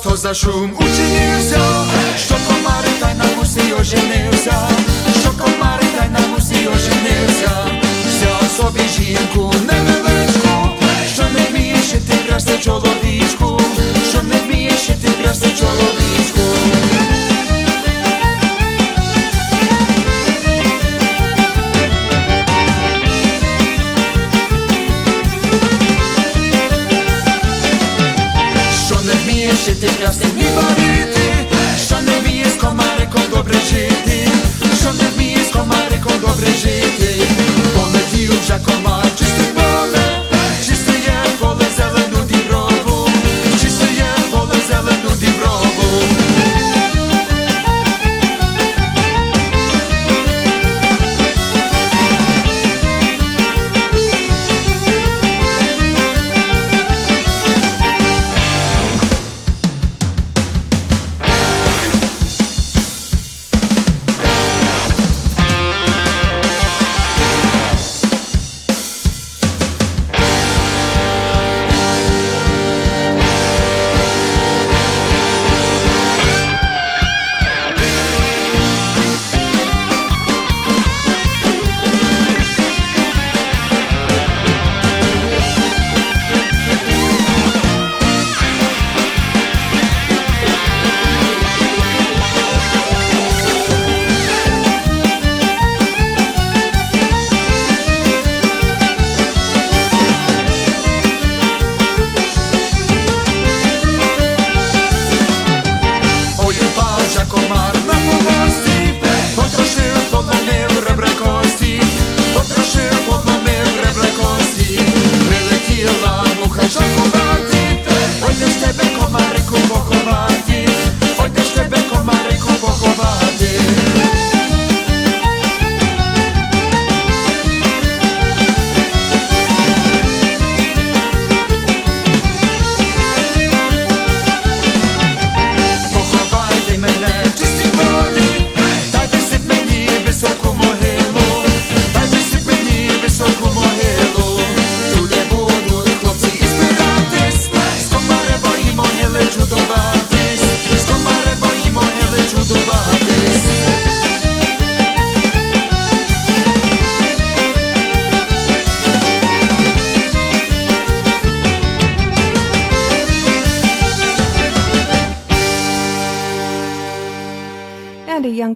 Što za šum učinivся, що комари та на мусі оженився, що комари та на мусі оженився, взяв собі жінку невеличку, що не вміє шити красти чоловічку, що не вміє шити красти чоловічку. Шити красти ні варити, що не вміє з комариком добре жити, що не вміє з комариком добре жити. Полетів вже комар, чисте поле, чистеє поле зелену діброву, чистеє поле зелену діброву.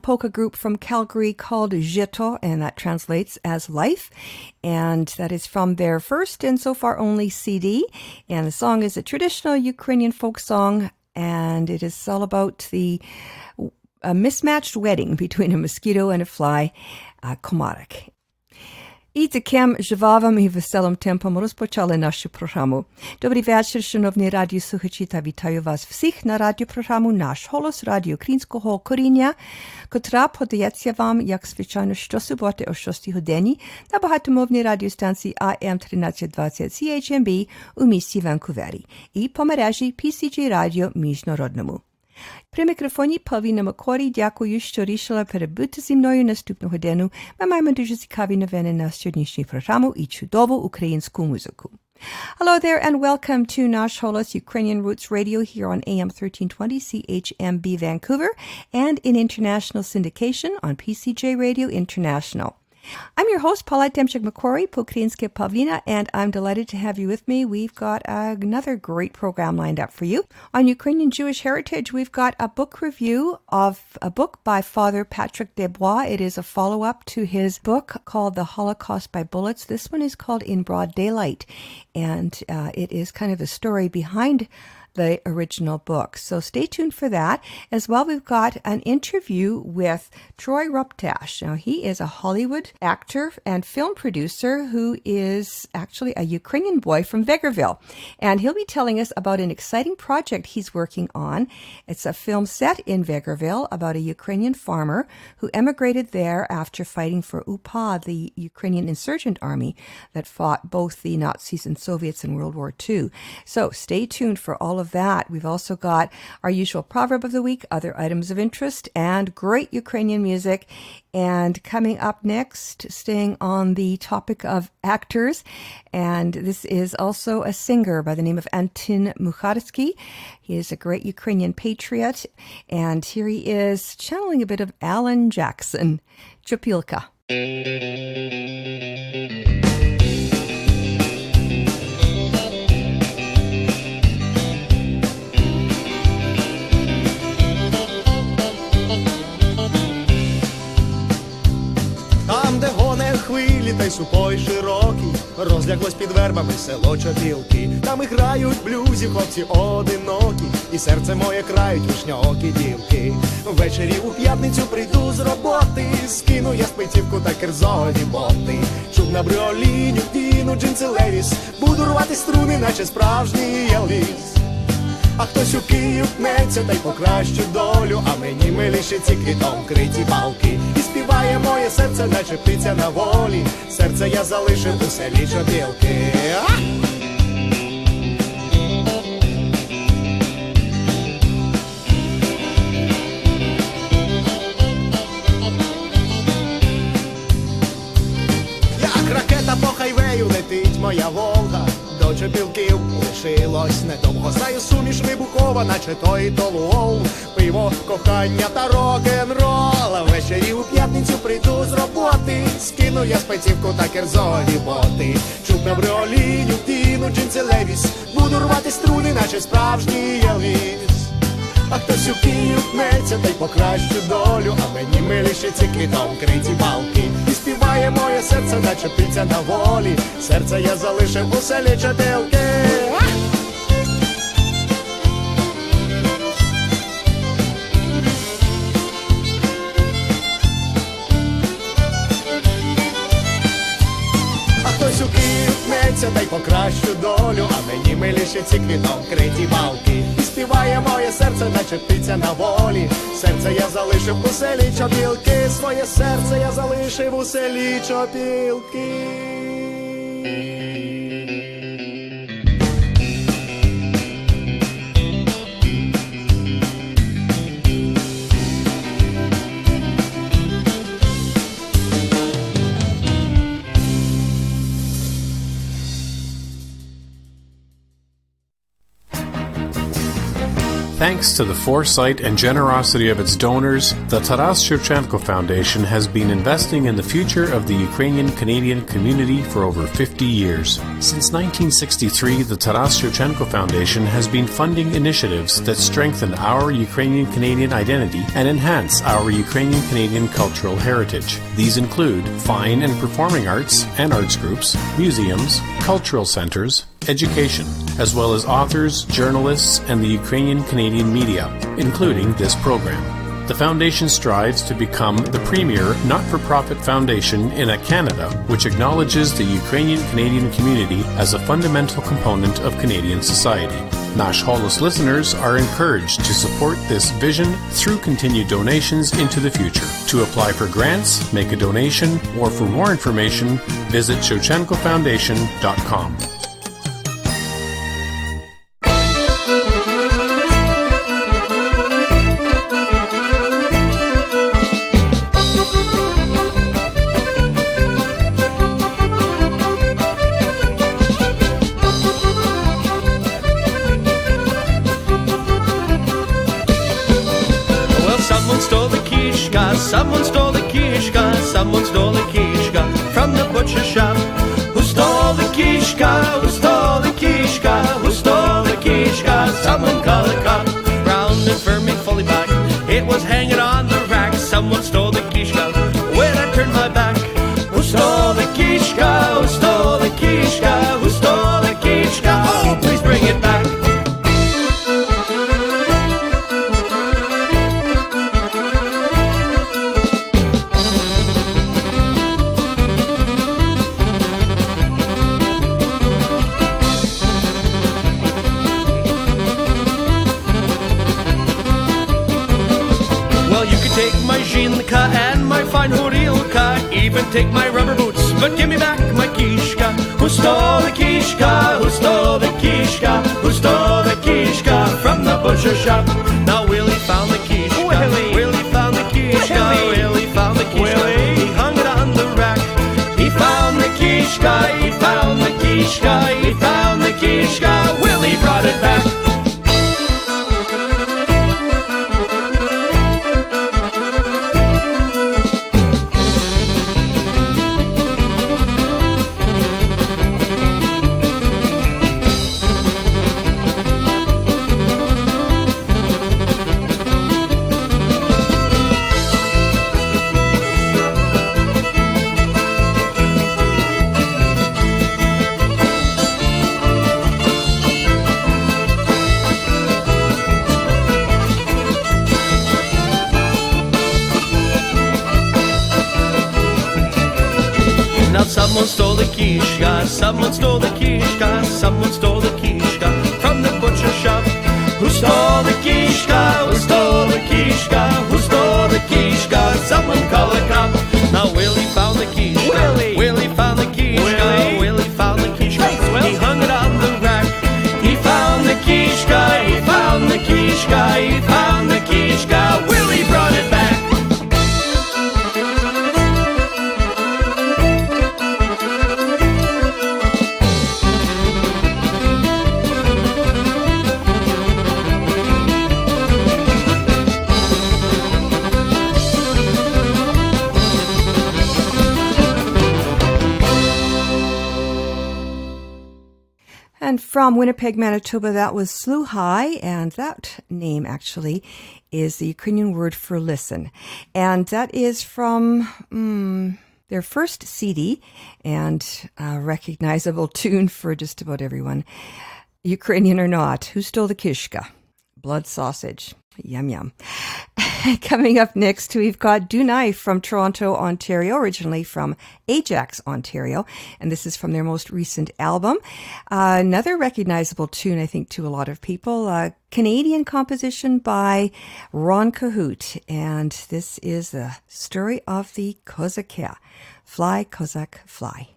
Polka group from Calgary called Żyto, and that translates as life, and that is from their first and so far only CD, and the song is a traditional Ukrainian folk song, and it is all about a mismatched wedding between a mosquito and a fly, komarek. І таким жвавим і веселим темпом розпочали нашу програму. Добрий вечір, шановні радіослухачі, та вітаю вас всіх на радіопрограму «Наш Голос» радіо українського коріння, котра подається вам, як звичайно, щосуботи о 6 годині на багатомовній радіостанції AM 1320 CHMB у місті Ванкувері і по мережі PCJ Радіо Міжнародному. При мікрофоні Павліна Макорі, дякую, що рішила перебути зі мною наступну годину. Ми маємо дуже цікаві новини на сьогоднішню програму і чудову українську музику. Hello there and welcome to Nash Holos Ukrainian Roots Radio here on AM 1320 CHMB Vancouver and in international syndication on PCJ Radio International. I'm your host, Paula Demchik-Macquarie, po-ukrainske Pavlina, and I'm delighted to have you with me. We've got another great program lined up for you. On Ukrainian Jewish heritage, we've got a book review of a book by Father Patrick Desbois. It is a follow-up to his book called The Holocaust by Bullets. This one is called In Broad Daylight, and it is kind of the story behind the original book. So stay tuned for that. As well, we've got an interview with Troy Ruptash. Now, he is a Hollywood actor and film producer who is actually a Ukrainian boy from Vegreville. And he'll be telling us about an exciting project he's working on. It's a film set in Vegreville about a Ukrainian farmer who emigrated there after fighting for UPA, the Ukrainian insurgent army that fought both the Nazis and Soviets in World War II. So stay tuned for all of that. We've also got our usual proverb of the week, other items of interest, and great Ukrainian music. And coming up next, staying on the topic of actors, and this is also a singer by the name of Anton Mukharsky. He is a great Ukrainian patriot, and here he is channeling a bit of Alan Jackson. Chopilka. Там, де гоне хвилі, та й супой широкий, розляглось під вербами село Чопілки. Там і грають блюзі хлопці одинокі, і серце моє крають вишньоокі дівки. Ввечері у п'ятницю прийду з роботи, скину я спитівку та керзові боти. Чуб на бріоліню, вдіну джинси Левіс, буду рвати струни, наче справжній Елвіс. А хтось у Київ пнеться та й покращу долю, а мені милішиці квітом криті балки. І співає моє серце, наче птиця на волі, серце я залишив у селі Чопілки. Як ракета по хайвею летить моя Волга, до Чопілків лишилось недовго. Знаю суміш вибухова, наче той толуол, пиво, кохання та рок-н-рол. Ввечері у п'ятницю прийду з роботи, скину я спецівку та керзові боти. Чуб на бріоліню, вдіну джинси Левіс, буду рвати струни, наче справжній Елвіс. А хтось у Київ пнеться та й покращу долю, а мені милішиці квітом криті балки. І співає моє серце, наче птиця на волі, серце я залишив у селі Чопілки. А хтось у Київ пнеться та й покращу долю, а мені милішиці квітом криті балки. І співає моє серце, наче птиця на волі, серце я залишив у селі Чопілки. Своє серце я залишив у селі Чопілки. Thanks to the foresight and generosity of its donors, the Taras Shevchenko Foundation has been investing in the future of the Ukrainian-Canadian community for over 50 years. Since 1963, the Taras Shevchenko Foundation has been funding initiatives that strengthen our Ukrainian-Canadian identity and enhance our Ukrainian-Canadian cultural heritage. These include fine and performing arts and arts groups, museums, cultural centers, education, as well as authors, journalists, and the Ukrainian-Canadian media, including this program. The foundation strives to become the premier not-for-profit foundation in Canada which acknowledges the Ukrainian-Canadian community as a fundamental component of Canadian society. Nash Holos listeners are encouraged to support this vision through continued donations into the future. To apply for grants, make a donation, or for more information, visit shevchenkofoundation.com. Someone stole the kishka, someone stole the kishka from the butcher shop. Who stole the kishka? Who stole the kishka? Who stole the kishka? Someone call the cop. Round and firm and fully back, it was hanging on the rack. Someone stole the kishka when I turned my back. Who stole the kishka? Who stole the kishka? Who stole the kishka? Oh, please bring it back. And my fine horilka, even take my rubber boots, but give me back my kishka. Who stole the kishka? Who stole the kishka? Who stole the kishka? butcher shop. Now Willie found the quiche. Willie found the quiche. Willie found the quiche. He hung it on the rack. He found the quiche. He found the quiche. He found the quiche. Willie brought it back. Someone stole the quiche, someone stole the quiche, someone stole the quiche from the butcher shop. Who stole the quiche? Who stole the quiche? Who stole the quiche? Someone call a cop. Now Willie found the quiche. Willie found the quiche. Willie found the quiche. He hung it on the rack. He found the quiche. He found the quiche. He found the quiche. Willie brought it back. And from Winnipeg, Manitoba, that was Slough High, and that name actually is the Ukrainian word for listen. And that is from their first CD, and a recognizable tune for just about everyone. Ukrainian or not, Who Stole the Kishka? Blood sausage. Yum, yum. Coming up next, we've got Dunai from Toronto, Ontario, originally from Ajax, Ontario. And this is from their most recent album. Another recognizable tune, I think, to a lot of people. A Canadian composition by Ron Cahoot. And this is the story of the Kozakea. Fly, Kozak, fly.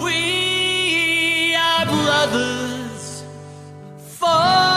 We are brothers for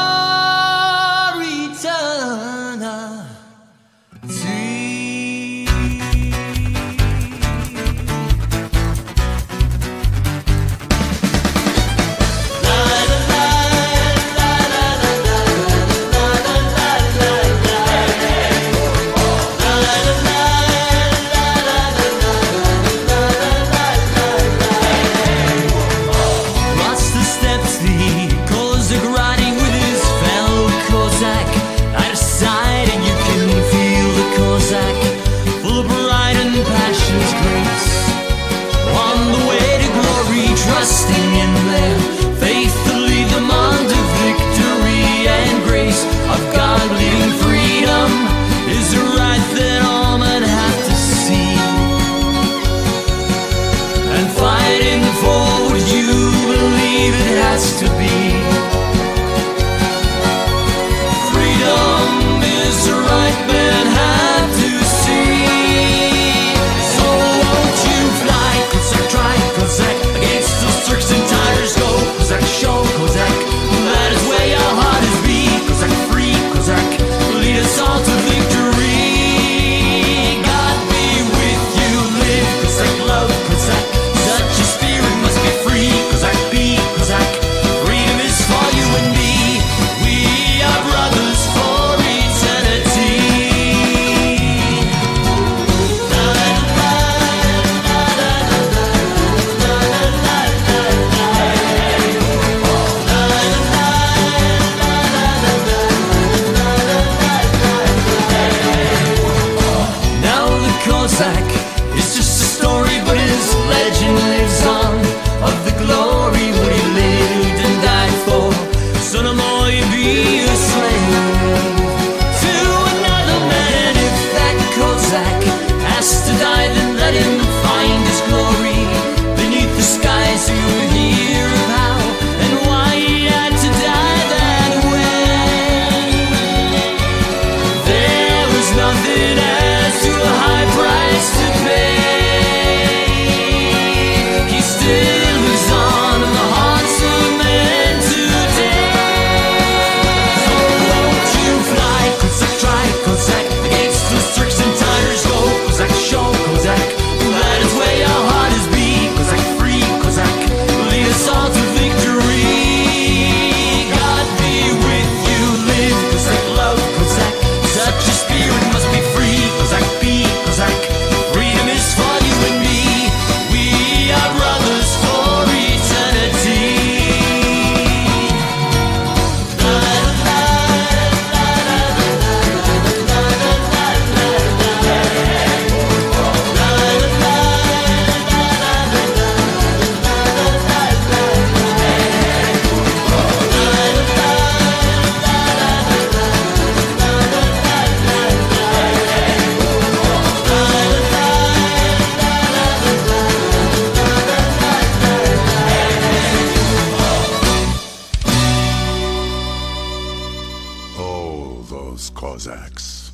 Cossacks.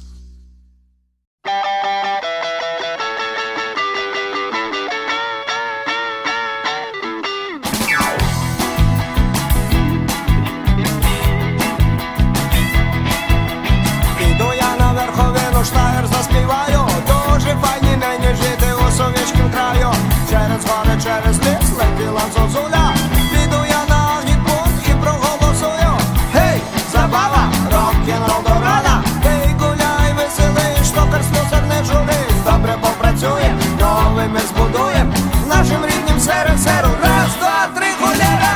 Піду я на верховину, штаєр заспіваю. Дуже файні нині жити у совєтськім краю. Через гори, через ліс летіла зозуля. Піду я на агітпункт і проголосую. Гей, забава, рок-н-рол до рана. Ти гуляй, веселий, штокар, слюсар, не журись. Добре попрацюєм, новий ми збудуєм. Нашим рідним СРСРу. Раз, два, три, холєра!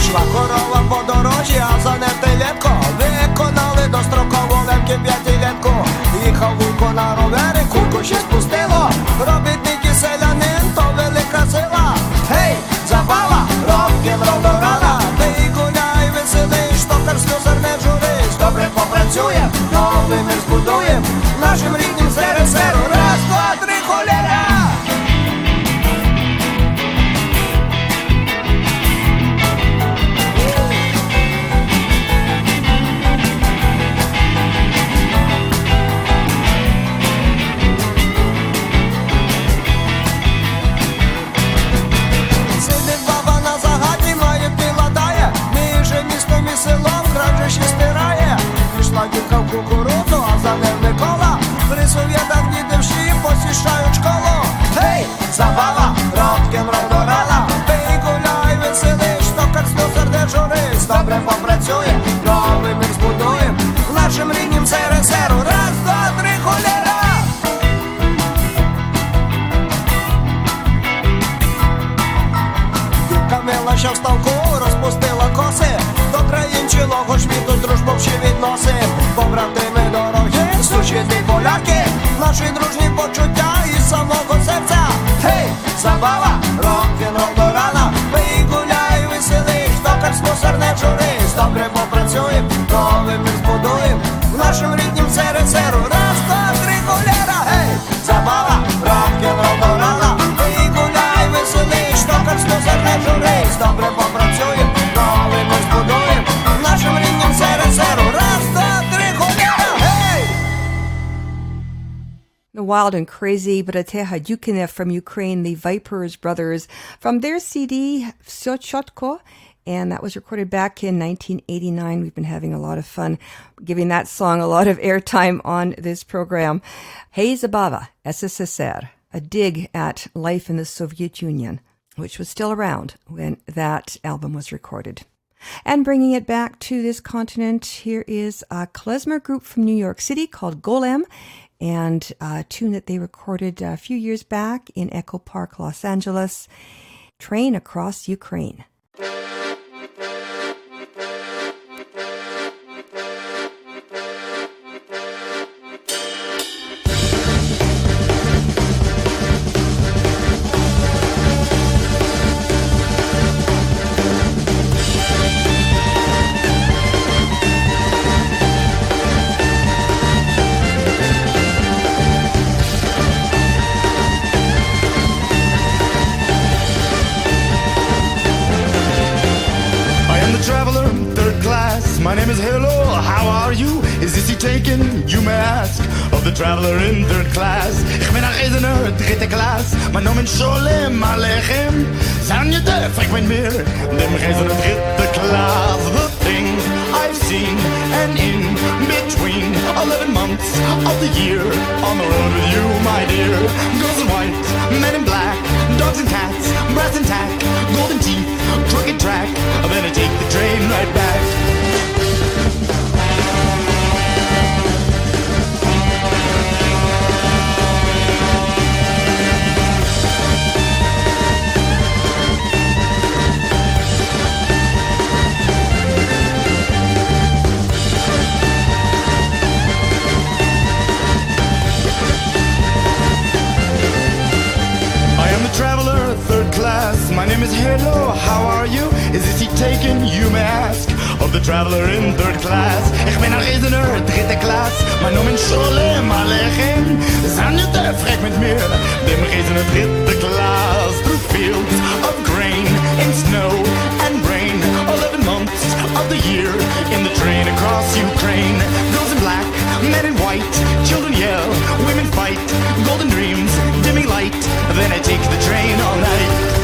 Шла корова по дорожі, а за ним телятко. Виконали достроково лемки п'ятилетку. Їхав вуйко на ровері, кульку ще спустило. Робітник і селянин, то велика сила. Гей, забава, рок-н-рол до рана. Ти гуляй, веселий, штокар, слюсар, не журись. Добре попрацюєм, новий мир збудуєм. Нашим рідним СРСРу. Раз, два, три, холєра! Сидить баба на загаді, маєтки ладає. Між містом і селом кражищі стирає. Пішла дівка в кукурудзу, а за ним Микола. При совєтах діти всі посіщають школу. Гей, забава, рок-н-рол до рана. Ти гуляй, веселий, штокар, слюсар, не журись. Добре попрацюєм, новий мир збудуєм. Нашим рідним СРСРу. Раз, два, три, холєра! Камила ще в ставку розпустила коси. До країн цілого світу дружбу всі відносим. Побратими дорогі, сусіди поляки. Наші дружні почуття із самого серця. Гей, забава, рок-н-рол до рана. Пий, гуляй, веселий, штокар, слюсар, не журись. Добре попрацюєм, новий мир збудуєм. Нашим рідним СРСРу. Раз, два, три, холєра. Гей, забава, рок-н-рол до рана. Пий, гуляй, веселий, штокар, слюсар, не журись. Добре попрацюєм, новий мир збудуєм. Нашим рідним СРСРу. Раз, два, три, холєра. Гей! Wild and Crazy, Brateha Hadyukina from Ukraine, the Vipers Brothers, from their CD, Всё Чётко, and that was recorded back in 1989. We've been having a lot of fun giving that song a lot of airtime on this program. Hey Zabava, SSSR, a dig at life in the Soviet Union, which was still around when that album was recorded. And bringing it back to this continent, here is a klezmer group from New York City called Golem, and a tune that they recorded a few years back in Echo Park, Los Angeles, Train Across Ukraine. My name is Hello, how are you? Is this seat taken? You may ask of the traveler in third class. Ich bin ein Reisener, dritte Klasse. Mein Name ist Sholem Aleichem. Zijn je de frag met meer? Dem Reisener dritte Klasse. The things I've seen and in between 11 months of the year. On the road with you, my dear. Girls in white, men in black. Dogs and cats, brass and tack. Golden teeth, crooked track. Then I take the train right back. Traveler, third class. My name is Hello, how are you? Is this seat taken? You may ask of the traveler in third class. Ich bin ein Reisener, dritte Klasse. Mein Name ist Sholem Aleichem. Zijn je te frag met meer? Dem Reisener dritte Klasse. Through fields of grain, in snow and rain. in the train across Ukraine. Girls in black, men in white, children yell, women fight, golden dreams, dimming light. Then I take the train all night.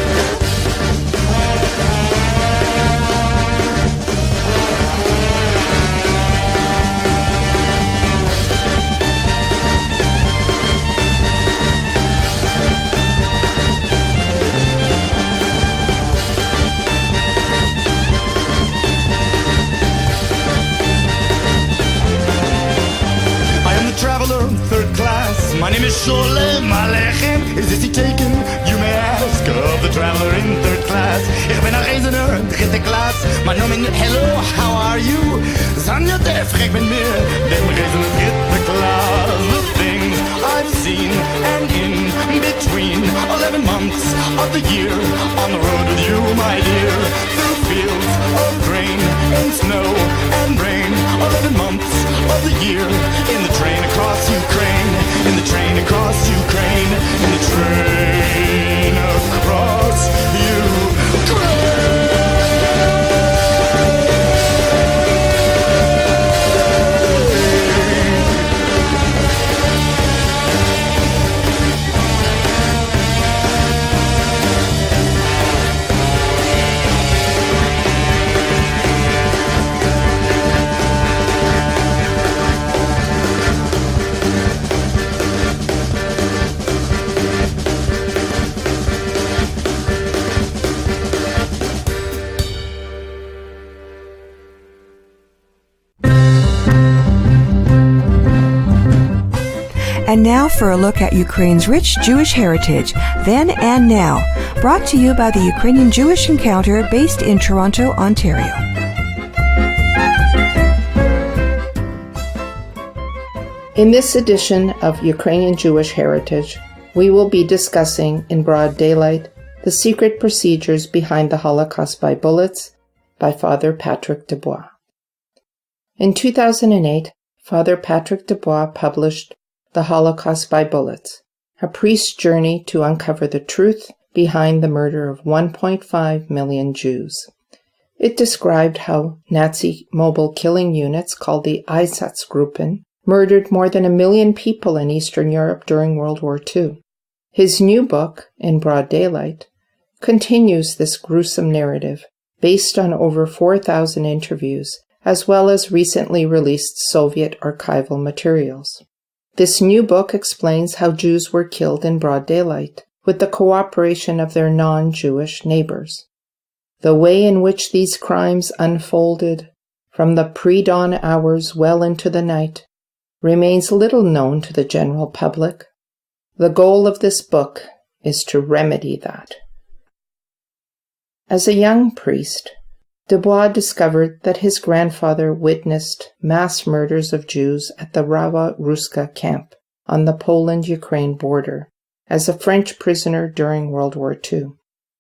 Third class, my name is Sholem Alechem. Is this he taken? You may ask of the traveler in third class. Ich bin ein Reisener, dritte Klasse. Mein Name ist Hello, how are you? Sanja Def, ich bin mir, dem Reisender dritte Klasse. The things I've seen, and in between 11 months of the year, on the road with you, my dear, through fields of grain, in snow and rain. 11 months of the year, in the train across Ukraine, in the train across Ukraine, in the train across Ukraine. And now for a look at Ukraine's rich Jewish heritage, then and now, brought to you by the Ukrainian Jewish Encounter based in Toronto, Ontario. In this edition of Ukrainian Jewish Heritage, we will be discussing in broad daylight the secret procedures behind the Holocaust by bullets by Father Patrick Dubois. In 2008, Father Patrick Dubois published The Holocaust by Bullets, a priest's journey to uncover the truth behind the murder of 1.5 million Jews. It described how Nazi mobile killing units called the Einsatzgruppen murdered more than 1 million people in Eastern Europe during World War II. His new book, In Broad Daylight, continues this gruesome narrative based on over 4,000 interviews, as well as recently released Soviet archival materials. This new book explains how Jews were killed in broad daylight, with the cooperation of their non-Jewish neighbors. The way in which these crimes unfolded, from the pre-dawn hours well into the night, remains little known to the general public. The goal of this book is to remedy that. As a young priest, Dubois discovered that his grandfather witnessed mass murders of Jews at the Rawa Ruska camp on the Poland-Ukraine border as a French prisoner during World War II.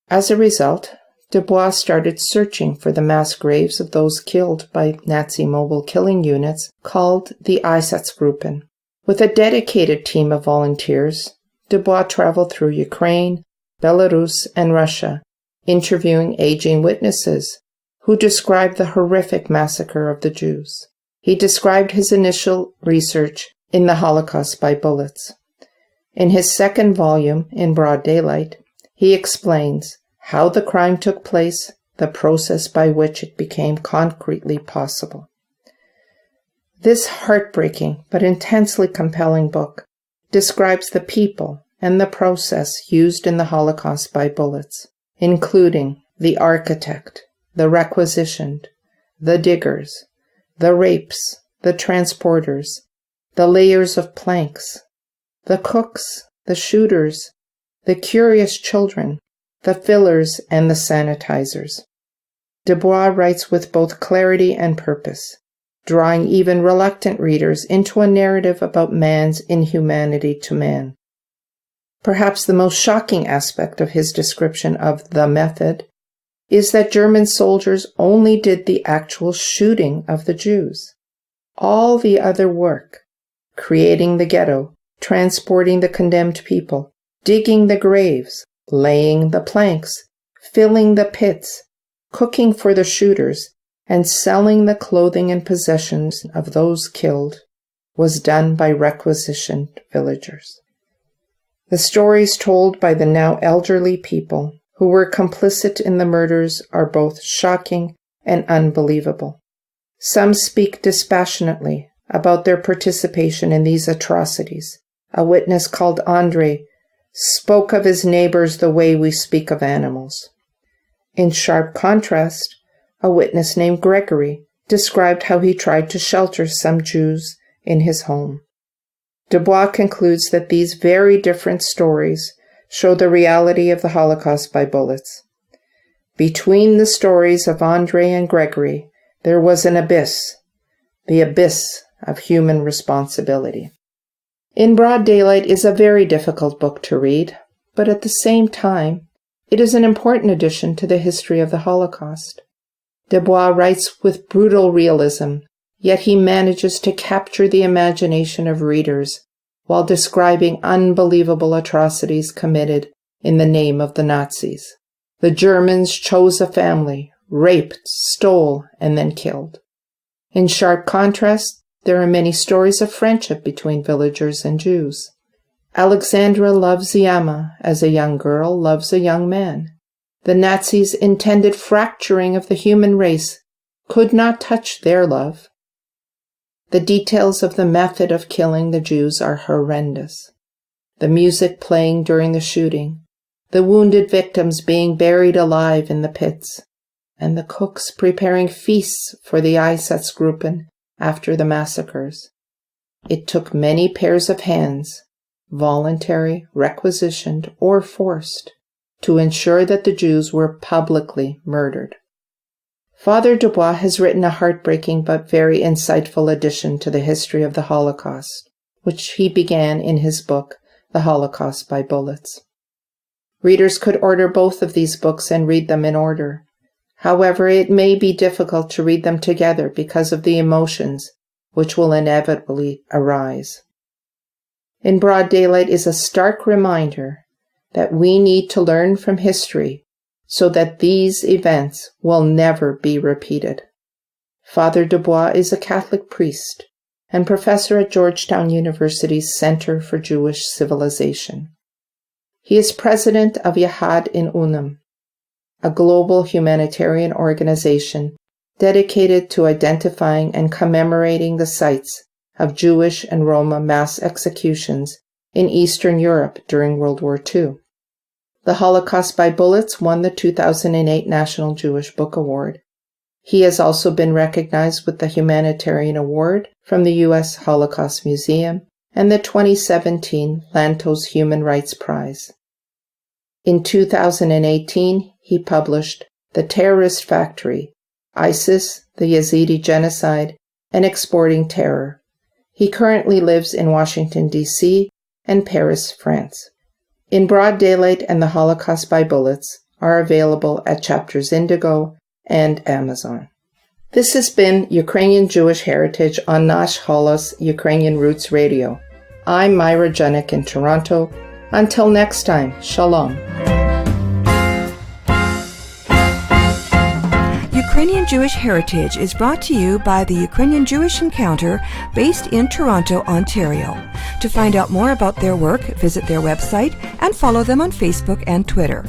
As a result, Dubois started searching for the mass graves of those killed by Nazi mobile killing units called the Einsatzgruppen. With a dedicated team of volunteers, Dubois traveled through Ukraine, Belarus, and Russia, interviewing aging witnesses who described the horrific massacre of the Jews. He described his initial research in The Holocaust by Bullets. In his second volume, In Broad Daylight, he explains how the crime took place, the process by which it became concretely possible. This heartbreaking but intensely compelling book describes the people and the process used in the Holocaust by bullets, including the architect, the requisitioned, the diggers, the rapes, the transporters, the layers of planks, the cooks, the shooters, the curious children, the fillers, and the sanitizers. Dubois writes with both clarity and purpose, drawing even reluctant readers into a narrative about man's inhumanity to man. Perhaps the most shocking aspect of his description of the method is that German soldiers only did the actual shooting of the Jews. All the other work, creating the ghetto, transporting the condemned people, digging the graves, laying the planks, filling the pits, cooking for the shooters, and selling the clothing and possessions of those killed was done by requisitioned villagers. The stories told by the now elderly people who were complicit in the murders are both shocking and unbelievable. Some speak dispassionately about their participation in these atrocities. A witness called Andre spoke of his neighbors the way we speak of animals. In sharp contrast, a witness named Gregory described how he tried to shelter some Jews in his home. Dubois concludes that these very different stories show the reality of the Holocaust by bullets. Between the stories of Andre and Gregory, there was an abyss, the abyss of human responsibility. In Broad Daylight is a very difficult book to read, but at the same time, it is an important addition to the history of the Holocaust. Dubois writes with brutal realism, yet he manages to capture the imagination of readers while describing unbelievable atrocities committed in the name of the Nazis. The Germans chose a family, raped, stole, and then killed. In sharp contrast, there are many stories of friendship between villagers and Jews. Alexandra loves Yama as a young girl loves a young man. The Nazis' intended fracturing of the human race could not touch their love. The details of the method of killing the Jews are horrendous. The music playing during the shooting, the wounded victims being buried alive in the pits, and the cooks preparing feasts for the Einsatzgruppen after the massacres. It took many pairs of hands, voluntary, requisitioned, or forced, to ensure that the Jews were publicly murdered. Father Dubois has written a heartbreaking but very insightful addition to the history of the Holocaust, which he began in his book, The Holocaust by Bullets. Readers could order both of these books and read them in order. However, it may be difficult to read them together because of the emotions which will inevitably arise. In Broad Daylight is a stark reminder that we need to learn from history so that these events will never be repeated. Father Dubois is a Catholic priest and professor at Georgetown University's Center for Jewish Civilization. He is president of Yahad in Unum, a global humanitarian organization dedicated to identifying and commemorating the sites of Jewish and Roma mass executions in Eastern Europe during World War II. The Holocaust by Bullets won the 2008 National Jewish Book Award. He has also been recognized with the Humanitarian Award from the U.S. Holocaust Museum and the 2017 Lantos Human Rights Prize. In 2018, he published The Terrorist Factory, ISIS, the Yazidi Genocide, and Exporting Terror. He currently lives in Washington, D.C. and Paris, France. In Broad Daylight and The Holocaust by Bullets are available at Chapters Indigo and Amazon. This has been Ukrainian Jewish Heritage on Nash Holos Ukrainian Roots Radio. I'm Myra Junik in Toronto. Until next time, Shalom. Ukrainian Jewish Heritage is brought to you by the Ukrainian Jewish Encounter based in Toronto, Ontario. To find out more about their work, visit their website and follow them on Facebook and Twitter.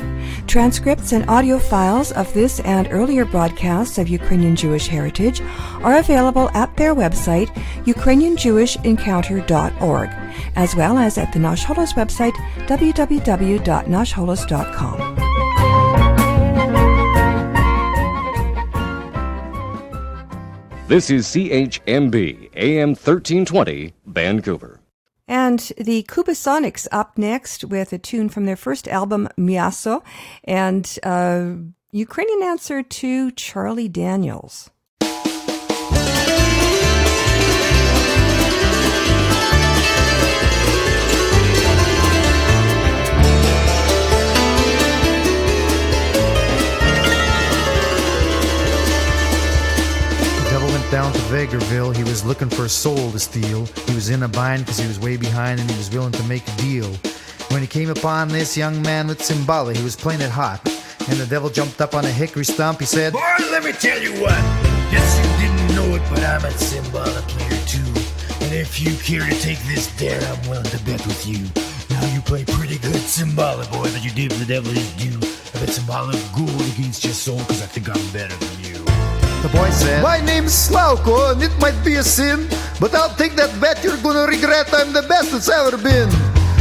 Transcripts and audio files of this and earlier broadcasts of Ukrainian Jewish Heritage are available at their website, ukrainianjewishencounter.org, as well as at the Nash Holos website, www.nashholos.com. This is CHMB, AM 1320, Vancouver. And the Kubasonics up next with a tune from their first album, Miaso, and Ukrainian answer to Charlie Daniels. Down to Vegreville, he was looking for a soul to steal. He was in a bind because he was way behind and he was willing to make a deal. When he came upon this young man with Cimbala, he was playing it hot. And the devil jumped up on a hickory stump. He said, "Boys, let me tell you what. Yes, you didn't know it, but I'm a Symbolic player too. And if you care to take this dare, I'm willing to bet with you. Now you play pretty good Symbolic, boy, but you did the devil his due. I bet Symbolic gold against your soul, cause I think I'm better than you. The boy said, my name's Slauko, and it might be a sin, but I'll take that bet. You're gonna regret I'm the best that's ever been.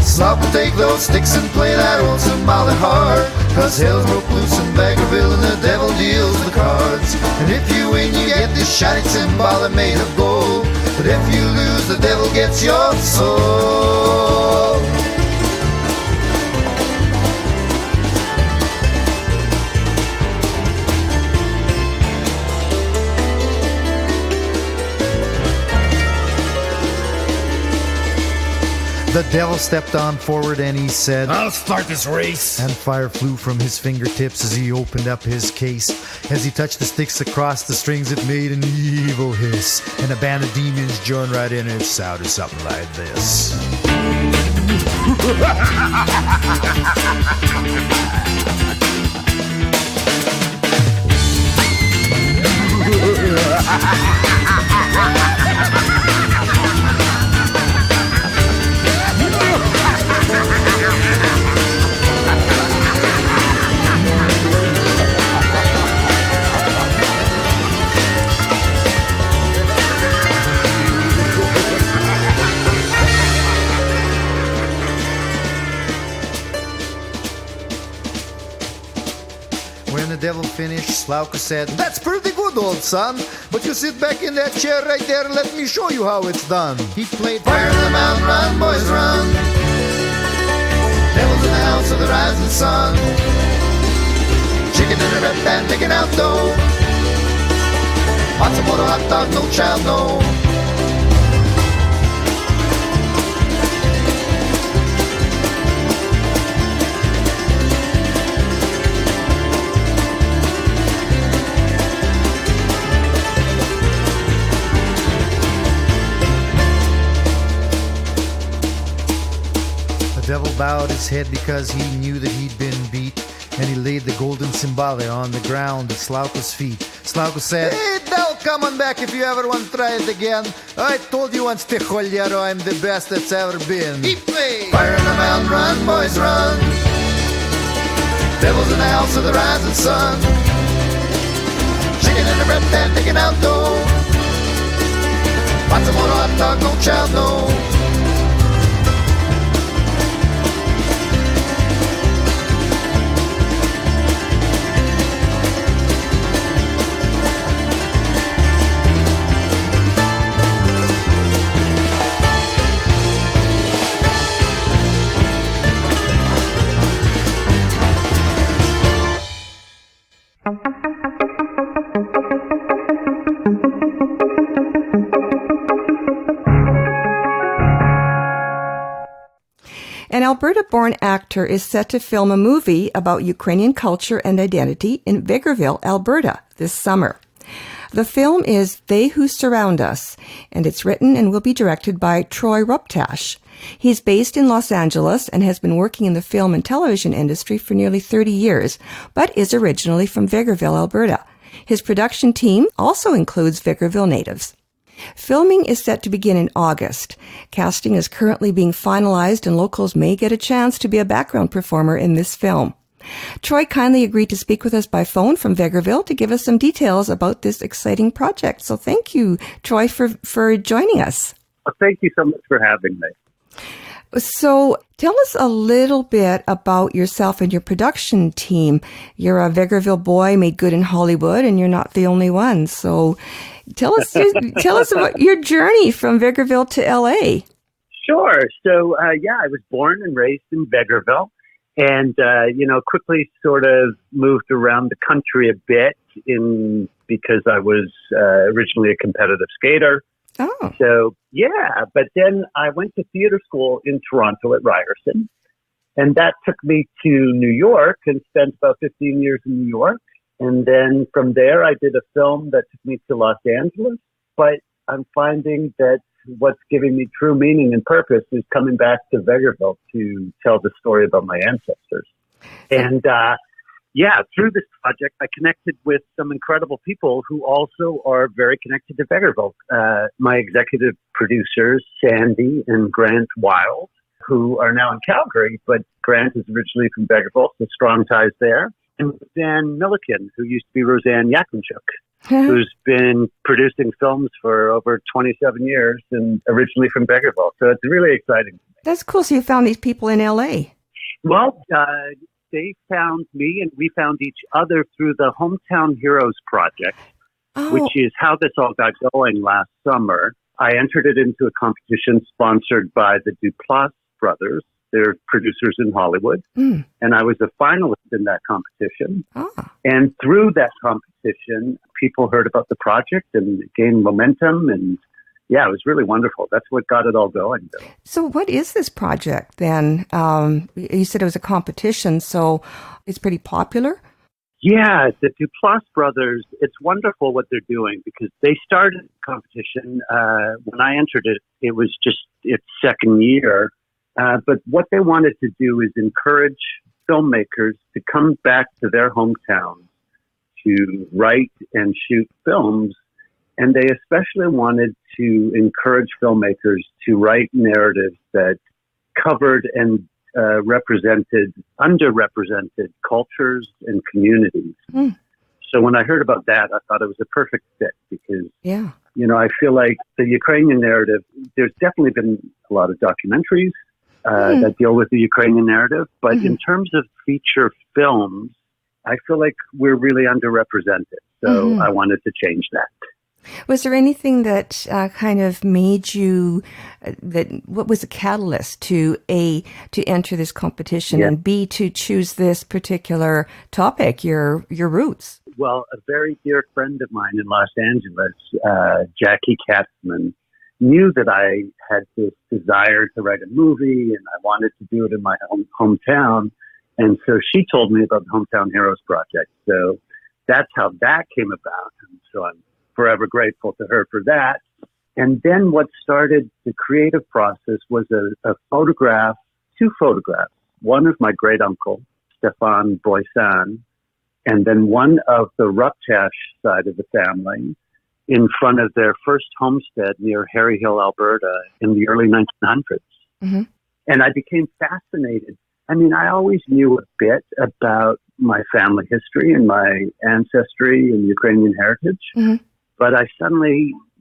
Slauko, take those sticks and play that old Symbolic hard, cause hell's broke loose in Baggerville and the devil deals the cards. And if you win, you get this shiny Symbolic made of gold, but if you lose, the devil gets your soul. The devil stepped on forward and he said, I'll start this race. And fire flew from his fingertips as he opened up his case. As he touched the sticks across the strings, it made an evil hiss. And a band of demons joined right in, and it sounded something like this. When the devil finished, Slauka said, that's pretty good, old son, but you sit back in that chair right there and let me show you how it's done. He played Fire in the Mountain, Run, Boys, Run. Devil's in the house of the rising sun. Chicken in a red pan, taking out dough. Matsumoto hot dog, no child, no. The devil bowed his head because he knew that he'd been beat, and he laid the golden Symbolic on the ground at Slauka's feet. Slauka said, hey, devil, come on back if you ever want to try it again. I told you once, Tejolero, I'm the best that's ever been. He played Fire in the Mountain, Run, Boys, Run. Devil's in the house of the rising sun. Chicken in the bread pan, taking out dough. Matsumoto hot dog, no child, no. An Alberta-born actor is set to film a movie about Ukrainian culture and identity in Vegreville, Alberta, this summer. The film is They Who Surround Us, and it's written and will be directed by Troy Ruptash. He's based in Los Angeles and has been working in the film and television industry for nearly 30 years, but is originally from Vegreville, Alberta. His production team also includes Vegreville natives. Filming is set to begin in August. Casting is currently being finalized, and locals may get a chance to be a background performer in this film. Troy kindly agreed to speak with us by phone from Vegreville to give us some details about this exciting project. So thank you, Troy, for joining us. Well, thank you so much for having me. So tell us a little bit about yourself and your production team. You're a Vegreville boy made good in Hollywood, and you're not the only one. So tell us about your journey from Vegreville to LA. Sure. So, I was born and raised in Vegreville, and, quickly sort of moved around the country a bit because I was originally a competitive skater. Oh. So, but then I went to theater school in Toronto at Ryerson, and that took me to New York and spent about 15 years in New York. And then from there, I did a film that took me to Los Angeles. But I'm finding that what's giving me true meaning and purpose is coming back to Vegreville to tell the story about my ancestors. And, yeah, through this project, I connected with some incredible people who also are very connected to Vegreville. My executive producers, Sandy and Grant Wild, who are now in Calgary, but Grant is originally from Vegreville, so strong ties there. And Dan Milliken, who used to be Roseanne Yakunchuk, who's been producing films for over 27 years and originally from Vegreville. So it's really exciting. That's cool. So you found these people in L.A. Well, they found me and we found each other through the Hometown Heroes Project, which is how this all got going last summer. I entered it into a competition sponsored by the Duplass brothers. They're producers in Hollywood. And I was a finalist in that competition. And through that competition, people heard about the project and it gained momentum. And yeah, it was really wonderful. That's what got it all going. So what is this project then? You said it was a competition, so it's pretty popular? Yeah, the Duplass brothers, it's wonderful what they're doing because they started the competition. When I entered it, it was just its second year. But what they wanted to do is encourage filmmakers to come back to their hometowns to write and shoot films. And they especially wanted to encourage filmmakers to write narratives that covered and represented underrepresented cultures and communities. So when I heard about that, I thought it was a perfect fit because, you know, I feel like the Ukrainian narrative, there's definitely been a lot of documentaries that deal with the Ukrainian narrative. But in terms of feature films, I feel like we're really underrepresented. So I wanted to change that. Was there anything that kind of made you, what was a catalyst to A, to enter this competition and B, to choose this particular topic, your roots? Well, a very dear friend of mine in Los Angeles, Jackie Katzman, knew that I had this desire to write a movie and I wanted to do it in my hometown. And so she told me about the Hometown Heroes Project. So that's how that came about. And so I'm forever grateful to her for that. And then what started the creative process was a photograph, two photographs, one of my great uncle, Stefan Boysan, and then one of the Ruptash side of the family in front of their first homestead near Harry Hill, Alberta in the early 1900s. And I became fascinated. I mean, I always knew a bit about my family history and my ancestry and Ukrainian heritage. But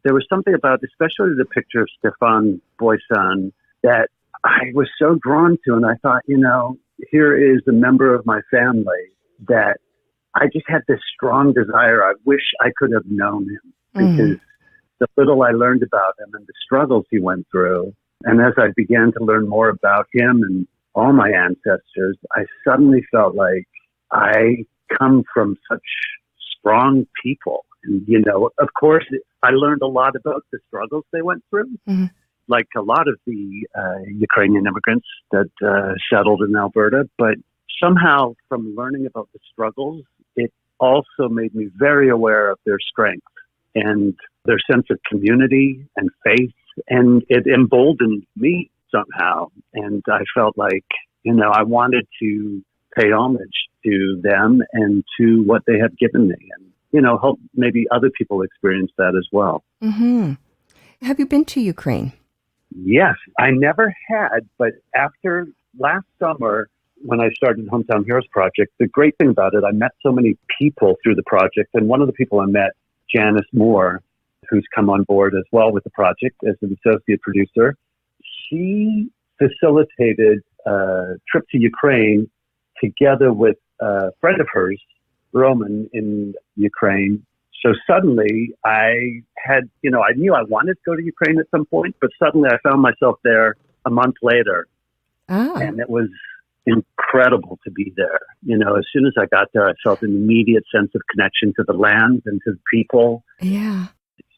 there was something about, especially the picture of Stefan Boysan, that I was so drawn to. And I thought, you know, here is a member of my family that I just had this strong desire. I wish I could have known him because the little I learned about him and the struggles he went through. And as I began to learn more about him and all my ancestors, I suddenly felt like I come from such strong people. And, you know, of course, I learned a lot about the struggles they went through, like a lot of the Ukrainian immigrants that settled in Alberta. But somehow from learning about the struggles, it also made me very aware of their strength and their sense of community and faith. And it emboldened me somehow. And I felt like, you know, I wanted to pay homage to them and to what they have given me. And, you know, help maybe other people experience that as well. Have you been to Ukraine? Yes, I never had, but after last summer, when I started the Hometown Heroes Project, the great thing about it, I met so many people through the project. And one of the people I met, Janice Moore, who's come on board as well with the project as an associate producer, she facilitated a trip to Ukraine together with a friend of hers, Roman, in Ukraine. So suddenly I had, you know, I knew I wanted to go to Ukraine at some point, but suddenly I found myself there a month later. And it was incredible to be there. You know, as soon as I got there, I felt an immediate sense of connection to the land and to the people.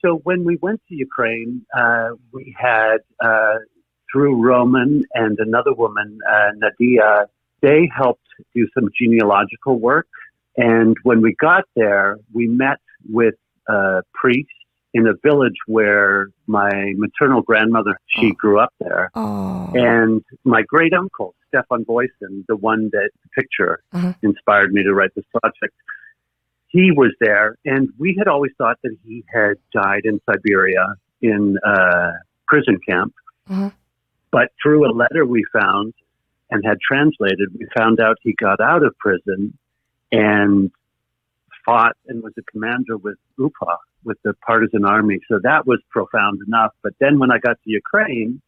So when we went to Ukraine, we had, through Roman and another woman, Nadia, they helped do some genealogical work. And when we got there, we met with a priest in a village where my maternal grandmother, she grew up there. Oh. And my great uncle, Stefan Boysen, the one that the picture inspired me to write this project, he was there. And we had always thought that he had died in Siberia in a prison camp. But through a letter we found and had translated, we found out he got out of prison and fought and was a commander with UPA, with the partisan army. So that was profound enough. But then when I got to Ukraine,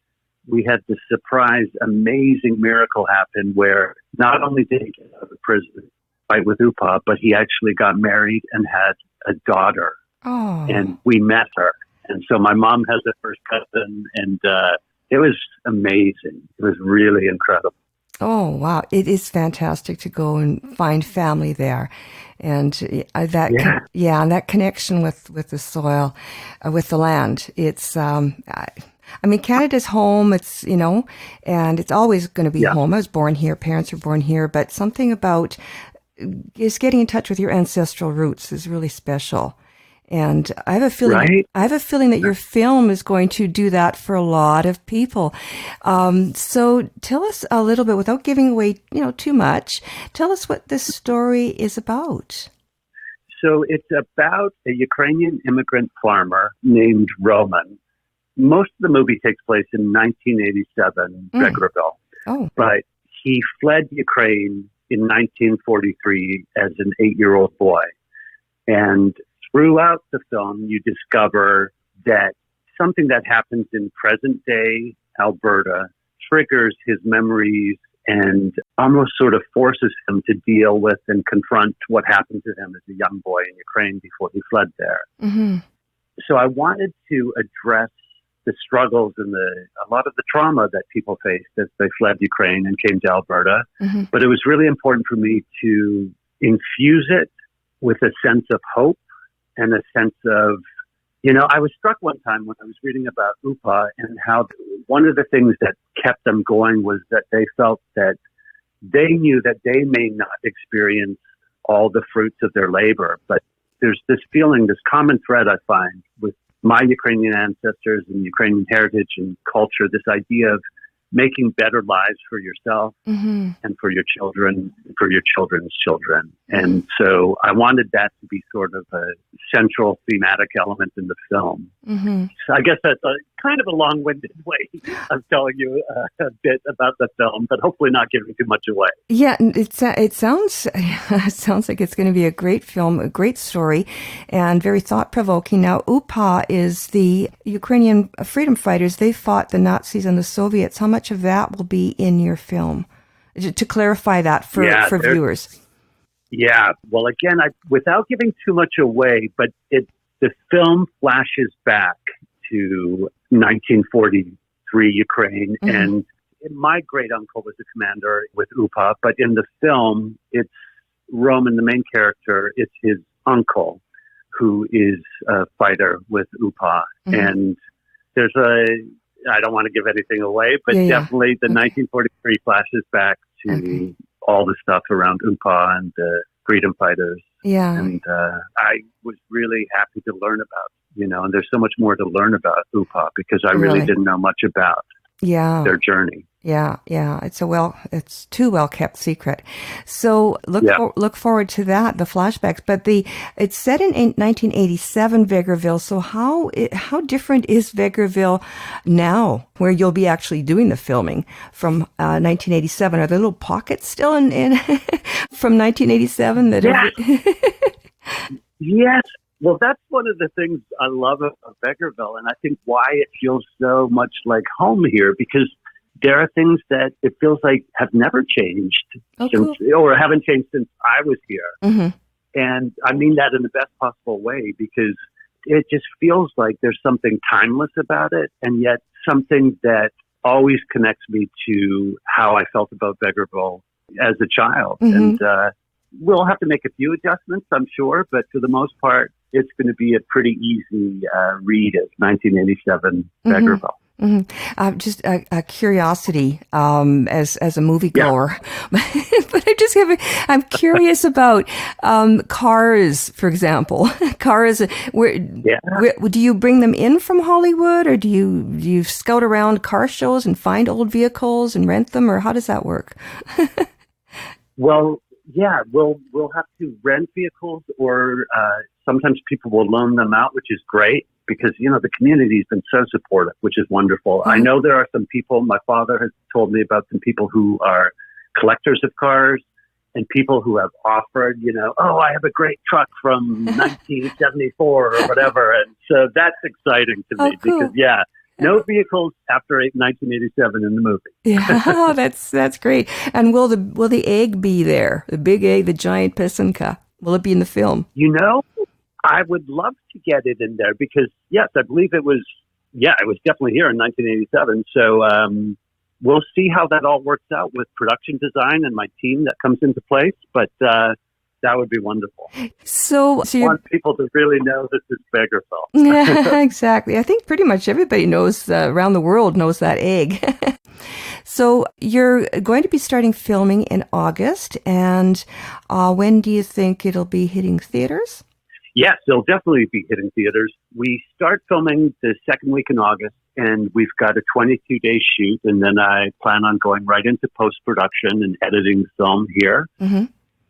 we had this surprise, amazing miracle happen where not only did he get out of prison, fight with UPA, but he actually got married and had a daughter. Oh. And we met her. And so my mom has a first cousin, and it was amazing. It was really incredible. Oh, wow. It is fantastic to go and find family there. And that, and that connection with the soil, with the land. It's, I mean, Canada's home. It's, and it's always going to be home. I was born here. Parents were born here. But something about just getting in touch with your ancestral roots is really special. And I have a feeling, that your film is going to do that for a lot of people. So tell us a little bit, without giving away, too much. Tell us what this story is about. So it's about a Ukrainian immigrant farmer named Roman. Most of the movie takes place in 1987, Vegreville. Oh. But he fled Ukraine in 1943 as an 8-year-old boy. And throughout the film, you discover that something that happens in present-day Alberta triggers his memories and almost sort of forces him to deal with and confront what happened to him as a young boy in Ukraine before he fled there. So I wanted to address the struggles and a lot of the trauma that people faced as they fled Ukraine and came to Alberta. But it was really important for me to infuse it with a sense of hope and a sense of, I was struck one time when I was reading about UPA and how one of the things that kept them going was that they felt that they knew that they may not experience all the fruits of their labor, but there's this feeling, this common thread I find with my Ukrainian ancestors and Ukrainian heritage and culture, this idea of making better lives for yourself and for your children, for your children's children. And so I wanted that to be sort of a central thematic element in the film. So I guess that's kind of a long-winded way of telling you a bit about the film, but hopefully not giving too much away. Yeah, it sounds like it's going to be a great film, a great story, and very thought-provoking. Now, UPA is the Ukrainian freedom fighters. They fought the Nazis and the Soviets. How much of that will be in your film? To clarify that for viewers. Yeah, well, again, without giving too much away, but the film flashes back to 1943 Ukraine, and my great uncle was a commander with UPA, but in the film, it's Roman, the main character, it's his uncle who is a fighter with UPA, and there's I don't want to give anything away, but definitely the 1943 flashes back to all the stuff around UPA and the freedom fighters. Yeah. And I was really happy to learn about, and there's so much more to learn about UPA because I really didn't know much about their journey. Yeah. It's too well kept secret. So look forward to that, the flashbacks. But it's set in 1987, Vegreville. So how different is Vegreville now, where you'll be actually doing the filming from 1987? Are there little pockets still in from 1987 that? Yes. Well, that's one of the things I love about Vegreville, and I think why it feels so much like home here, because there are things that it feels like have never changed or haven't changed since I was here. And I mean that in the best possible way, because it just feels like there's something timeless about it, and yet something that always connects me to how I felt about Vegreville as a child. And we'll have to make a few adjustments, I'm sure, but for the most part, it's going to be a pretty easy read of 1987 Vegreville. Just a curiosity as a moviegoer, but I'm curious about cars, for example. Cars, where do you bring them in from Hollywood, or do you scout around car shows and find old vehicles and rent them, or how does that work? Well, yeah, we'll have to rent vehicles, or sometimes people will loan them out, which is great because, the community's been so supportive, which is wonderful. I know there are some people, my father has told me about some people who are collectors of cars and people who have offered, I have a great truck from 1974 or whatever. And so that's exciting to me because, no vehicles after 1987 in the movie. Yeah, that's great. And will the egg be there? The big egg, the giant pisanka. Will it be in the film? I would love to get it in there because, yes, I believe it was definitely here in 1987. So we'll see how that all works out with production design and my team that comes into place. But that would be wonderful. So I want people to really know this is Vegreville. Yeah, exactly. I think pretty much everybody knows, around the world knows that egg. So you're going to be starting filming in August, and when do you think it'll be hitting theaters? Yes, it'll definitely be hitting theaters. We start filming the second week in August, and we've got a 22-day shoot, and then I plan on going right into post-production and editing the film here. Mm-hmm.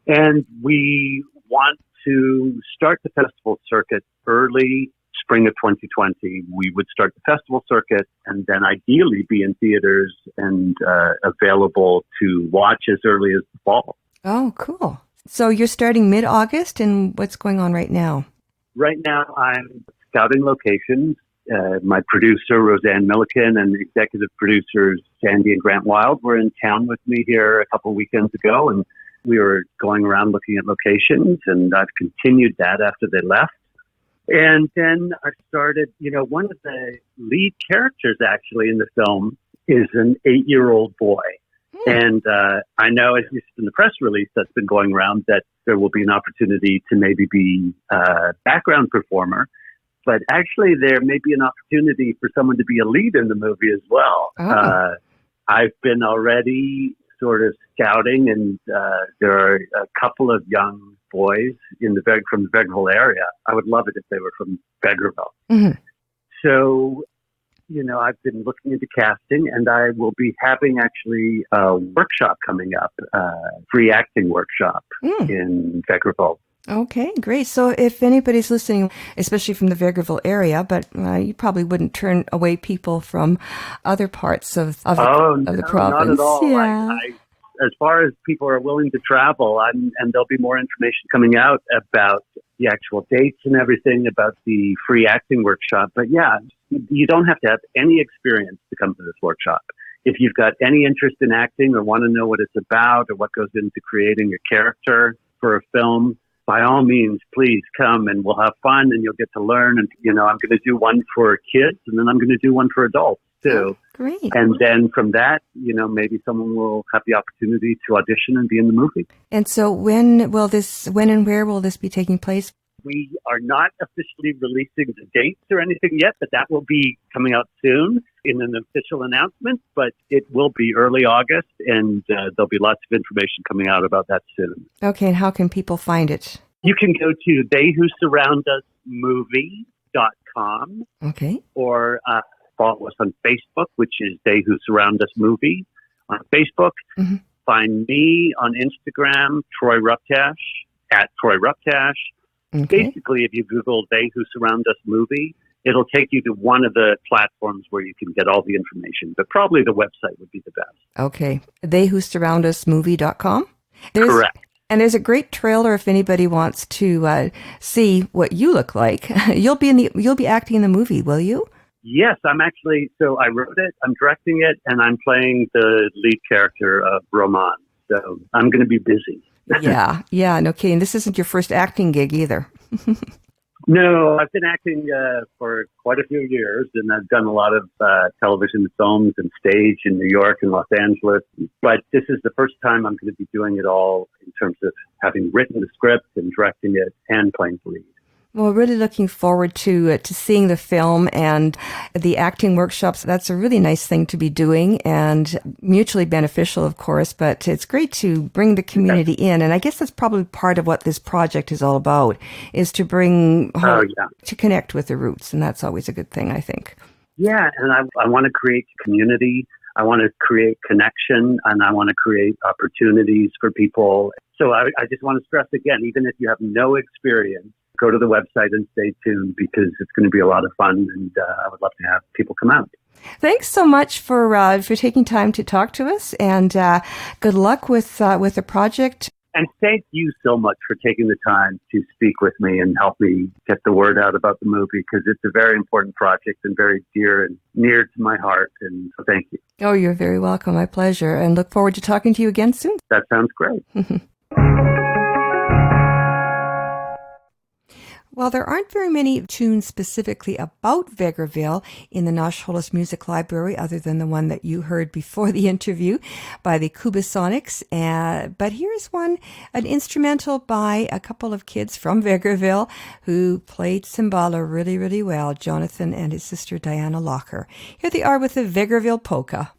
And we want to start the festival circuit early spring of 2020. We would start the festival circuit and then ideally be in theaters and available to watch as early as the fall. Oh, cool. So you're starting mid-August, and what's going on right now? Right now, I'm scouting locations. My producer, Roseanne Milliken, and executive producers, Sandy and Grant Wild, were in town with me here a couple of weekends ago, and we were going around looking at locations, and I've continued that after they left. And then I started, one of the lead characters actually in the film is an 8-year-old boy. And I know, as you see in the press release that's been going around, that there will be an opportunity to maybe be a background performer. But actually, there may be an opportunity for someone to be a lead in the movie as well. Oh. I've been already sort of scouting, and there are a couple of young boys from the Vegreville area. I would love it if they were from Vegreville. Mm-hmm. So, I've been looking into casting, and I will be having actually a workshop coming up, free acting workshop in Vegreville. Okay, great. So if anybody's listening, especially from the Vegreville area, but you probably wouldn't turn away people from other parts of the province. Not at all. Yeah. As far as people are willing to travel, and there'll be more information coming out about the actual dates and everything about the free acting workshop. But yeah, you don't have to have any experience to come to this workshop. If you've got any interest in acting or want to know what it's about or what goes into creating a character for a film, by all means, please come and we'll have fun and you'll get to learn. And, I'm going to do one for kids and then I'm going to do one for adults too. Oh, great. And then from that, maybe someone will have the opportunity to audition and be in the movie. And so when and where will this be taking place? We are not officially releasing the dates or anything yet, but that will be coming out soon in an official announcement. But it will be early August, and there'll be lots of information coming out about that soon. Okay, and how can people find it? You can go to theywhosurroundusmovie.com. Okay. Or follow us on Facebook, which is They Who Surround Us Movie on Facebook. Mm-hmm. Find me on Instagram, Troy Ruptash, at Troy Ruptash. Okay. Basically, if you Google They Who Surround Us Movie, it'll take you to one of the platforms where you can get all the information. But probably the website would be the best. Okay. Theywhosurroundusmovie.com? Correct. And there's a great trailer if anybody wants to see what you look like. You'll be acting in the movie, will you? Yes, I'm actually. So I wrote it, I'm directing it, and I'm playing the lead character of Roman. So I'm going to be busy. Yeah, no kidding. This isn't your first acting gig either. No, I've been acting for quite a few years, and I've done a lot of television films and stage in New York and Los Angeles. But this is the first time I'm going to be doing it all in terms of having written the script and directing it and playing the lead. Well, really looking forward to seeing the film and the acting workshops. That's a really nice thing to be doing and mutually beneficial, of course, but it's great to bring the community in. And I guess that's probably part of what this project is all about, is to bring to connect with the roots. And that's always a good thing, I think. Yeah, and I want to create community. I want to create connection, and I want to create opportunities for people. So I just want to stress again, even if you have no experience, go to the website and stay tuned, because it's going to be a lot of fun, and I would love to have people come out. Thanks so much for taking time to talk to us, and good luck with the project. And thank you so much for taking the time to speak with me and help me get the word out about the movie, because it's a very important project and very dear and near to my heart. And so thank you. Oh, you're very welcome. My pleasure. And look forward to talking to you again soon. That sounds great. While there aren't very many tunes specifically about Vegreville in the Nash Holos Music Library, other than the one that you heard before the interview by the Kubasonics, but here's one, an instrumental by a couple of kids from Vegreville who played cymbala really, really well, Jonathan and his sister Diana Locker. Here they are with the Vegreville Polka.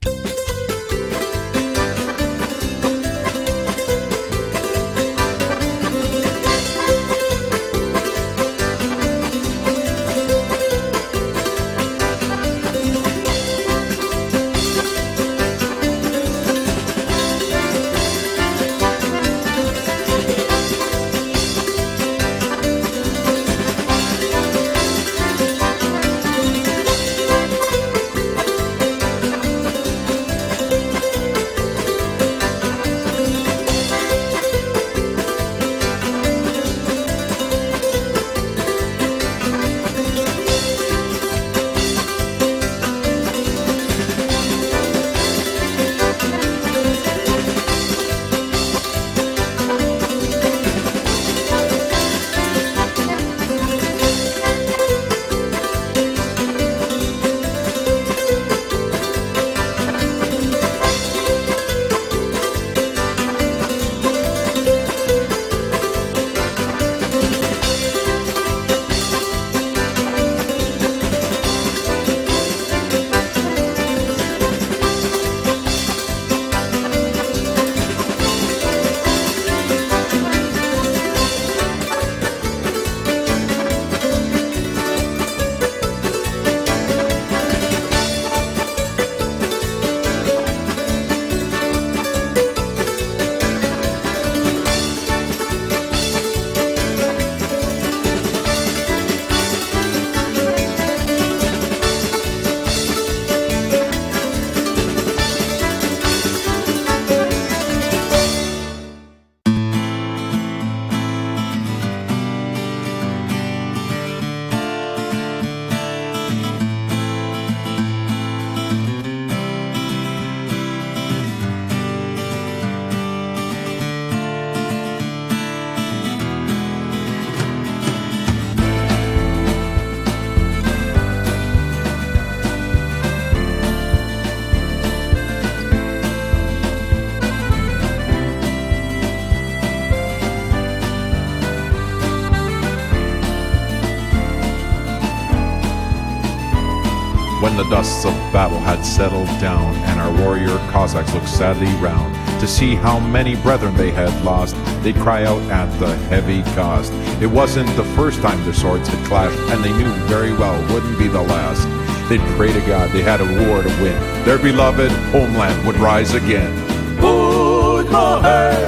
When the dusts of battle had settled down, and our warrior Cossacks looked sadly round to see how many brethren they had lost, they'd cry out at the heavy cost. It wasn't the first time their swords had clashed, and they knew very well wouldn't be the last. They'd pray to God they had a war to win, their beloved homeland would rise again. Budmo hey,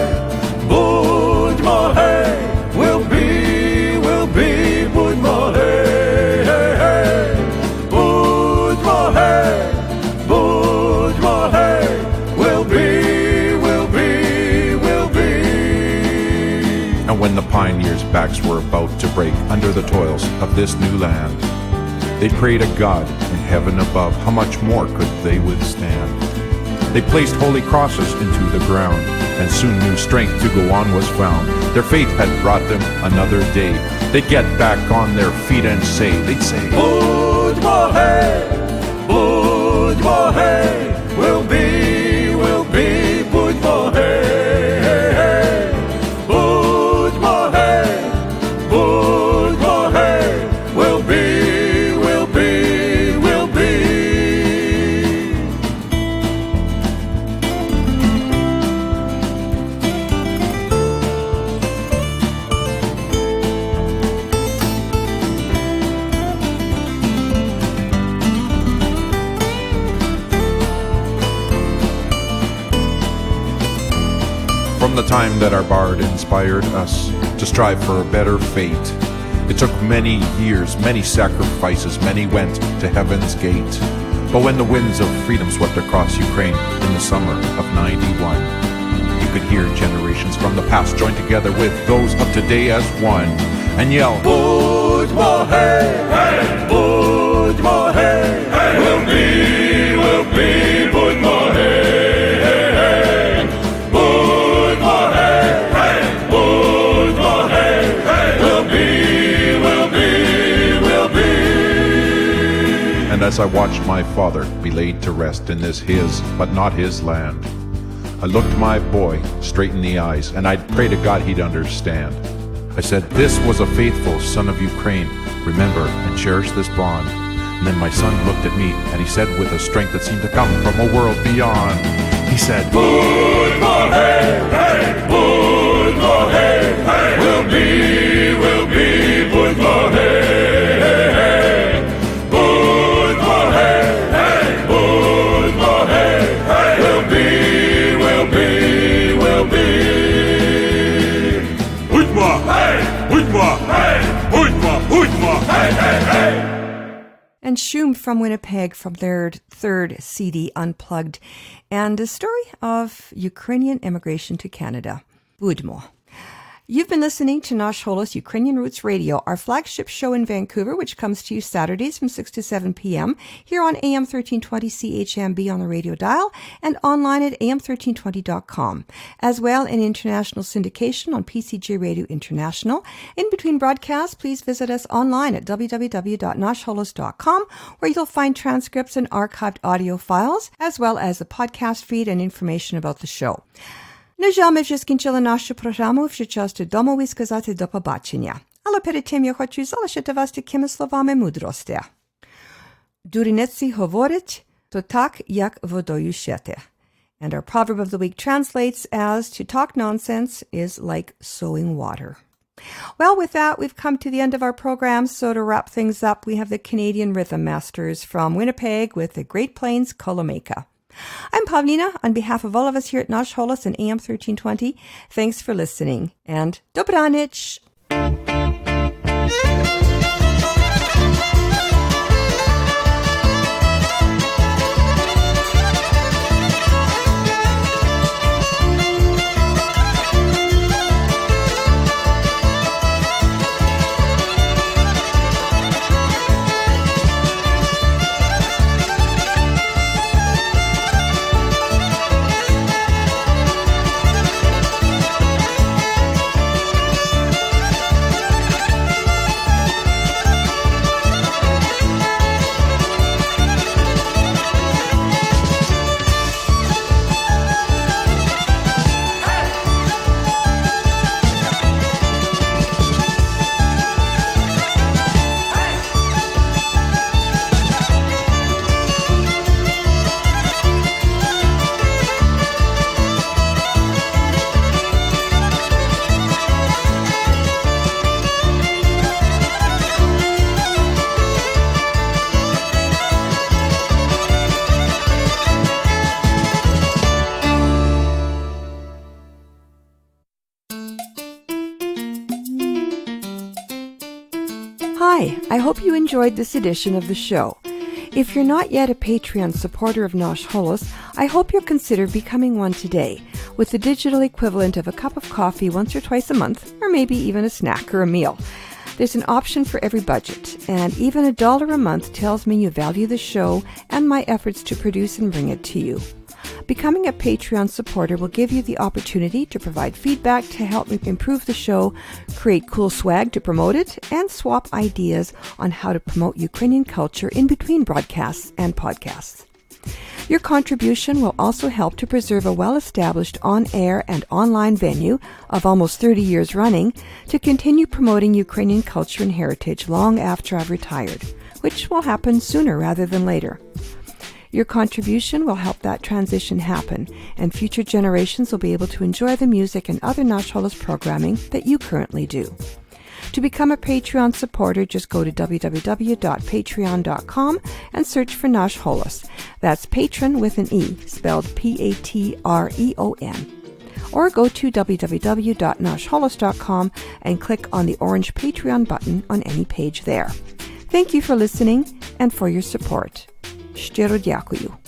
we'll be, Budmo hey, hey, hey. Budmo hey, we'll be. And when the pioneers' backs were about to break under the toils of this new land, they prayed to God in heaven above, how much more could they withstand? They placed holy crosses into the ground, and soon new strength to go on was found. Their faith had brought them another day. They'd get back on their feet and they'd say, Budmo hey, we'll be, Budmo hey, hey, hey. Budmo hey, time that our bard inspired us to strive for a better fate. It took many years, many sacrifices, many went to heaven's gate. But when the winds of freedom swept across Ukraine in the summer of 91, you could hear generations from the past join together with those of today as one and yell, Budmo hey, hey, Budmo hey, hey, we'll be, Budmo hey, hey, hey, Budmo hey, hey, Budmo hey, hey, we'll be. And as I watched my father be laid to rest in this his, but not his land, I looked my boy straight in the eyes, and I'd pray to God he'd understand. I said, this was a faithful son of Ukraine. Remember and cherish this bond. And then my son looked at me, and he said with a strength that seemed to come from a world beyond, he said, Budmo hey, hey, Budmo hey, hey, we'll be, Budmo hey, hey, hey, Budmo hey, hey, Budmo hey, hey, we'll be. And Shum from Winnipeg from their third CD, Unplugged, and the story of Ukrainian immigration to Canada. Budmo. You've been listening to Nash Holos Ukrainian Roots Radio, our flagship show in Vancouver, which comes to you Saturdays from 6 to 7 p.m. here on AM 1320 CHMB on the radio dial and online at am1320.com. As well, in international syndication on PCJ Radio International. In between broadcasts, please visit us online at www.nashholos.com, where you'll find transcripts and archived audio files, as well as the podcast feed and information about the show. На жаль, ми вже скінчили нашу програму, вже час додому і сказати до побачення. Але перед тим я хочу залишити вас такими словами мудрості. Дурниці говорять, то так, як водою шити. And our proverb of the week translates as, to talk nonsense is like sowing water. Well, with that, we've come to the end of our program, so to wrap things up, we have the Canadian Rhythm Masters from Winnipeg with the Great Plains Kolomeka. I'm Pavlina. On behalf of all of us here at Nash Holos and AM 1320, thanks for listening, and dobranic! Hi, I hope you enjoyed this edition of the show. If you're not yet a Patreon supporter of Nash Holos, I hope you'll consider becoming one today, with the digital equivalent of a cup of coffee once or twice a month, or maybe even a snack or a meal. There's an option for every budget, and even $1 a month tells me you value the show and my efforts to produce and bring it to you. Becoming a Patreon supporter will give you the opportunity to provide feedback to help me improve the show, create cool swag to promote it, and swap ideas on how to promote Ukrainian culture in between broadcasts and podcasts. Your contribution will also help to preserve a well-established on-air and online venue of almost 30 years running to continue promoting Ukrainian culture and heritage long after I've retired, which will happen sooner rather than later. Your contribution will help that transition happen, and future generations will be able to enjoy the music and other Nash Holos programming that you currently do. To become a Patreon supporter, just go to www.patreon.com and search for Nash Holos. That's patron with an E, spelled Patreon. or go to www.nashholos.com and click on the orange Patreon button on any page there. Thank you for listening and for your support. Щиро дякую.